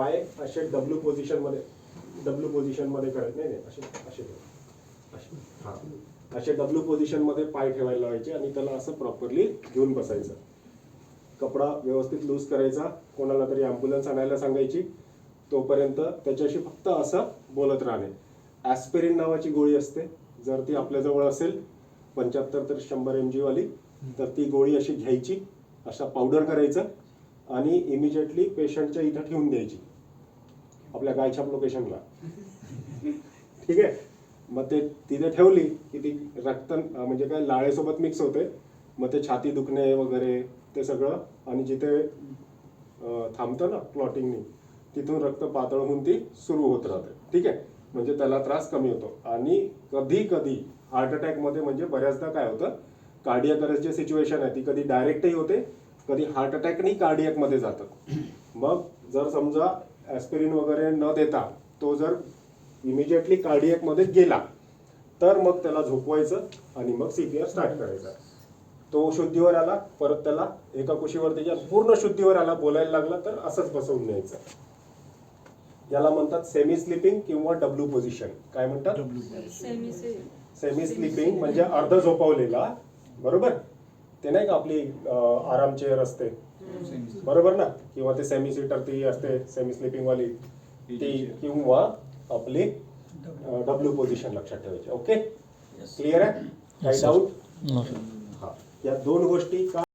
पाय असे W position मध्ये करत नाही असे असे असे हा असे डब्ल्यू पोझिशन मध्ये पाय ठेवायला लावायचे आणि त्याला असं प्रॉपरली घेऊन बसायचं. कपडा व्यवस्थित लूज करायचा, कोणाला तरी ॲम्ब्युलन्स आणायला सांगायची, तोपर्यंत त्याच्याशी फक्त असं बोलत राहणे. ॲस्पिरिन नावाची गोळी असते, जर ती आपल्याजवळ असेल 75 तर 100 mg वाली, तर ती गोळी अशी घ्यायची, अशा पावडर करायचं आणि इमिजिएटली पेशंटच्या इथं ठेवून द्यायची आपल्या गायछाप लोकेशनला. ठीक आहे. मग ते तिथे ठेवली की ती रक्त म्हणजे काय लाळेसोबत मिक्स होते, मग ते छाती दुखणे वगैरे ते सगळं, आणि जिथे थांबतं ना क्लॉटिंगनी तिथून रक्त पातळ होऊन ती सुरू होत राहते. ठीक आहे. म्हणजे त्याला त्रास कमी होतो. आणि कधी कधी हार्ट अटॅकमध्ये म्हणजे बऱ्याचदा काय होतं, कार्डियक अरेस्टची सिच्युएशन आहे ती कधी डायरेक्टही होते, कधी हार्ट अटॅकनी कार्डियकमध्ये जातं. मग जर समजा ॲस्पिरिन वगैरे न देता तो जर इमिजिएटली कार्डियकमध्ये गेला तर मग त्याला झोपवायचं आणि मग CPR स्टार्ट करायचा. तो शुद्धीवर आला, परत त्याला एका कुशीवर त्याच्या पूर्ण शुद्धीवर आला, बोलायला लागला तर असंच बसवून न्यायचं. याला म्हणतात सेमी स्लिपिंग किंवा डब्ल्यू पोझिशन. काय म्हणतात? सेमी स्लिपिंग म्हणजे अर्ध झोपवलेला, बरोबर. ते नाही का आपली आराम चेअर असते, बरोबर ना, किंवा ते सेमी सीटर ती असते सेमी स्लिपिंग वाली ती, किंवा आपली डब्ल्यू पोझिशन लक्षात ठेवायची. ओके, क्लिअर आहे? काही डाऊट? हा, या दोन गोष्टी का